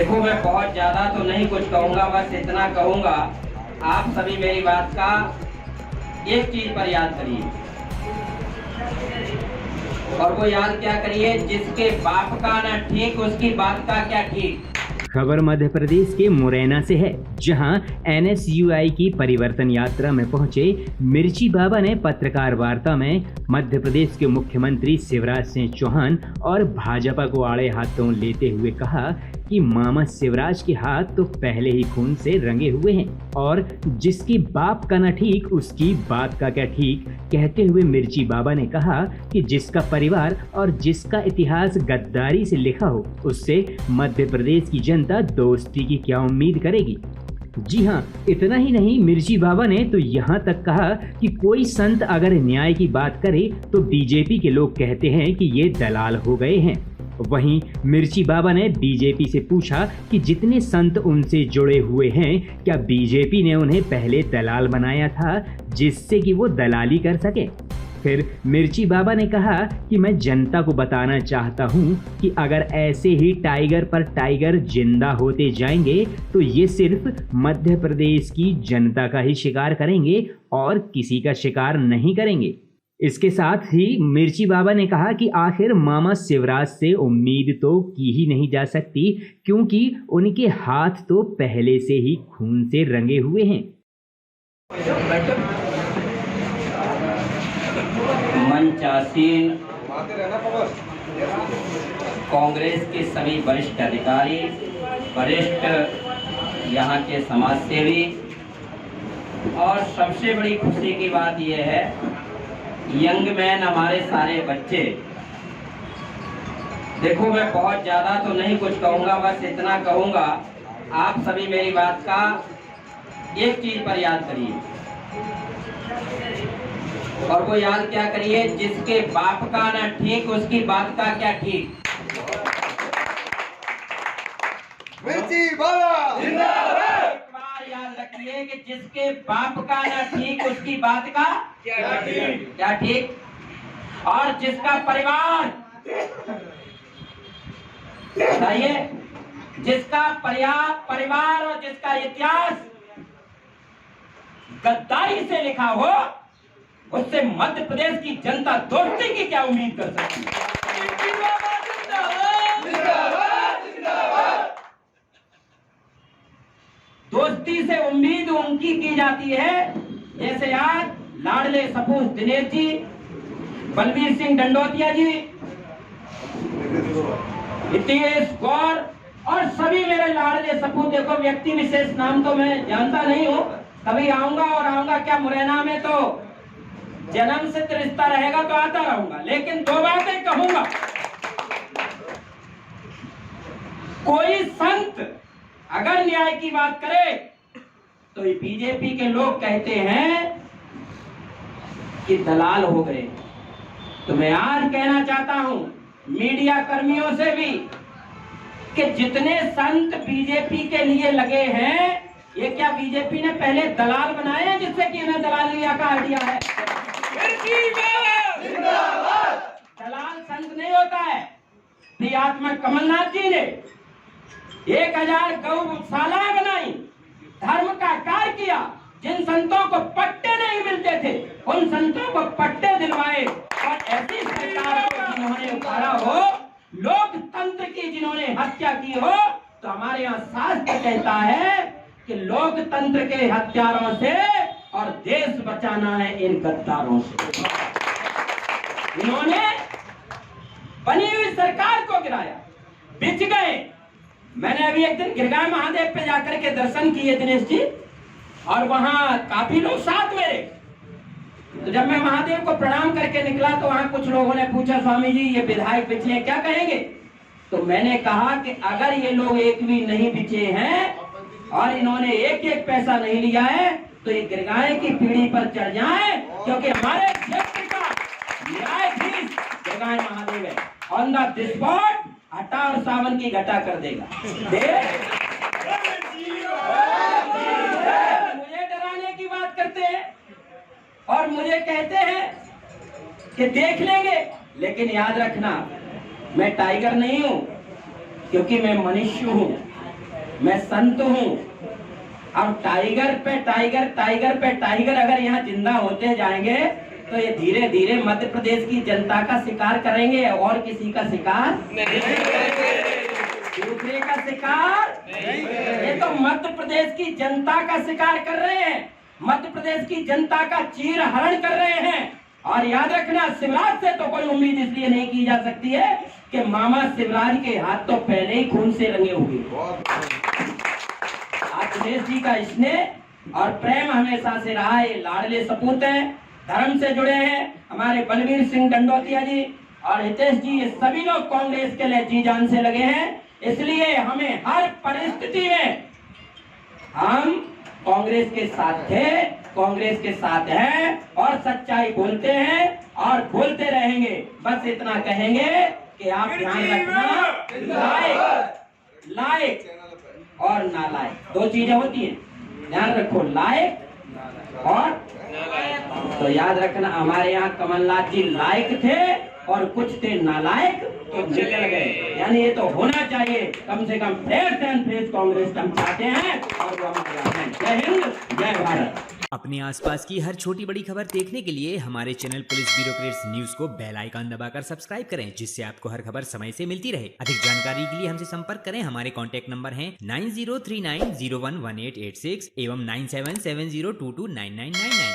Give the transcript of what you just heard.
देखो, मैं बहुत ज्यादा तो नहीं कुछ कहूंगा, बस इतना कहूंगा, आप सभी मेरी बात का एक चीज पर याद करिए, और वो याद क्या करिए, जिसके बाप का ना ठीक उसकी बात का क्या ठीक। खबर मध्य प्रदेश के मुरैना से है, जहां NSUI की परिवर्तन यात्रा में पहुंचे मिर्ची बाबा ने पत्रकार वार्ता में मध्य प्रदेश के मुख्यमंत्री शिवराज सिंह चौहान और भाजपा को आड़े हाथों लेते हुए कहा कि मामा शिवराज के हाथ तो पहले ही खून से रंगे हुए हैं और जिसकी बाप का ना ठीक उसकी बात का क्या ठीक। कहते हुए मिर्ची बाबा ने कहा कि जिसका परिवार और जिसका इतिहास गद्दारी से लिखा हो उससे मध्य प्रदेश की जनता दोस्ती की क्या उम्मीद करेगी। जी हाँ, इतना ही नहीं, मिर्ची बाबा ने तो यहाँ तक कहा कि कोई संत अगर न्याय की बात करे तो बीजेपी के लोग कहते हैं कि ये दलाल हो गए हैं। वहीं मिर्ची बाबा ने बीजेपी से पूछा कि जितने संत उनसे जुड़े हुए हैं, क्या बीजेपी ने उन्हें पहले दलाल बनाया था जिससे कि वो दलाली कर सके। फिर मिर्ची बाबा ने कहा कि मैं जनता को बताना चाहता हूं कि अगर ऐसे ही टाइगर पर टाइगर जिंदा होते जाएंगे तो ये सिर्फ मध्य प्रदेश की जनता का ही शिकार करेंगे और किसी का शिकार नहीं करेंगे। इसके साथ ही मिर्ची बाबा ने कहा कि आखिर मामा शिवराज से उम्मीद तो की ही नहीं जा सकती, क्योंकि उनके हाथ तो पहले से ही खून से रंगे हुए हैं। मंचासीन कांग्रेस के सभी वरिष्ठ अधिकारी, वरिष्ठ यहाँ के समाजसेवी, और सबसे बड़ी खुशी की बात यह है, यंग मैन, हमारे सारे बच्चे। देखो, मैं बहुत ज्यादा तो नहीं कुछ कहूंगा, बस इतना कहूंगा, आप सभी मेरी बात का एक चीज पर याद करिए, और वो याद क्या करिए, जिसके बाप का ना ठीक उसकी बात का क्या ठीक। मिर्ची बाबा जिंदाबाद। एक बार याद रखिए कि जिसके बाप का ना ठीक उसकी बात का क्या ठीक, क्या ठीक, और जिसका परिवार, बताइए, जिसका परिवार और जिसका इतिहास गद्दारी से लिखा हो उससे मध्य प्रदेश की जनता दोस्ती की क्या उम्मीद कर सकती है। दोस्ती से उम्मीद उनकी की जाती है जैसे आज लाडले सपूत दिनेश जी, बलबीर सिंह डंडोतिया जी, हितेश गौर और सभी मेरे लाडले सपूत। देखो, व्यक्ति विशेष नाम तो मैं जानता नहीं हूँ, कभी आऊंगा और आऊंगा क्या मुरैना में तो जन्म सिद्ध रिश्ता रहेगा तो आता रहूंगा, लेकिन दो बातें कहूंगा। कोई संत अगर न्याय की बात करे तो ये बीजेपी के लोग कहते हैं कि दलाल हो गए। तो मैं आज कहना चाहता हूं मीडिया कर्मियों से भी कि जितने संत बीजेपी के लिए लगे हैं, ये क्या बीजेपी ने पहले दलाल बनाए हैं जिससे कि इन्हें दलालिया का आइडिया है। दलाल संत नहीं होता है। प्रियात्मा कमलनाथ जी ने 1000 गौशालाएं बनाई, धर्म का कार्य किया, जिन संतों को पट्टे नहीं मिलते थे उन संतों को पट्टे दिलवाए, और ऐसी सरकार को जिन्होंने उतारा हो, लोकतंत्र की जिन्होंने हत्या की हो, तो हमारे यहाँ शास्त्र कहता है कि लोकतंत्र के हत्यारों से और देश बचाना है इन गद्दारों से। इन्होंने बनी हुई सरकार को गिराया, बिच गए। मैंने अभी एक दिन गिरगांव महादेव पे जाकर के दर्शन किए दिनेश जी, और वहां काफी लोग साथ मेरे। तो जब मैं महादेव को प्रणाम करके निकला तो वहां कुछ लोगों ने पूछा, स्वामी जी ये विधायक बिचे हैं, क्या कहेंगे। तो मैंने कहा कि अगर ये लोग एक भी नहीं बिचे हैं और इन्होंने एक एक पैसा नहीं लिया है तो ये गिरगांव की पीढ़ी पर चढ़ जाए, क्योंकि हमारे क्षेत्र का न्यायाधीश गिरगांव महादेव है। ऑन द स्पॉट हटा और सावन की घटा कर देगा। मुझे डराने की बात करते हैं और मुझे कहते हैं कि देख लेंगे, लेकिन याद रखना मैं टाइगर नहीं हूं, क्योंकि मैं मनुष्य हूं। मैं संत हूँ। अब टाइगर पे टाइगर, टाइगर पे टाइगर अगर यहाँ जिंदा होते जाएंगे तो ये धीरे धीरे मध्य प्रदेश की जनता का शिकार करेंगे, और किसी का शिकार दूसरे का शिकार नहीं। ये तो मध्य प्रदेश की जनता का शिकार कर रहे हैं, मध्य प्रदेश की जनता का चीर हरण कर रहे हैं। और याद रखना, शिवराज से तो कोई उम्मीद इसलिए नहीं की जा सकती है कि मामा शिवराज के हाथ तो पहले ही खून से रंगे हुए। आज दिनेश जी का स्नेह और प्रेम हमेशा से रहा है। लाडले सपूत हैं, धर्म से जुड़े हैं। हमारे बलवीर सिंह डंडोतिया जी और हितेश जी, ये सभी लोग कांग्रेस के लिए जी जान से लगे हैं। इसलिए हमें हर परिस्थिति में हम कांग्रेस के साथ थे, कांग्रेस के साथ हैं और सच्चाई बोलते हैं और बोलते रहेंगे। बस इतना कहेंगे कि आप ध्यान रखना, लायक और नालायक दो चीजें होती हैं, ध्यान रखो, लायक और तो याद रखना, हमारे यहाँ कमलनाथ जी लायक थे और कुछ थे नालायक तो निकल गए। यानी ये तो होना चाहिए, कम से कम फ्रेश एंड फ्रेश कांग्रेस हम चाहते हैं और वो हम तैयार हैं। जय हिंद, जय भारत। अपने आसपास की हर छोटी बड़ी खबर देखने के लिए हमारे चैनल पुलिस ब्यूरोक्रेट्स न्यूज को बेल आइकन दबाकर सब्सक्राइब करें, जिससे आपको हर खबर समय से मिलती रहे। अधिक जानकारी के लिए हमसे संपर्क करें। हमारे कॉन्टैक्ट नंबर हैं 9039011886 एवं 9770229999।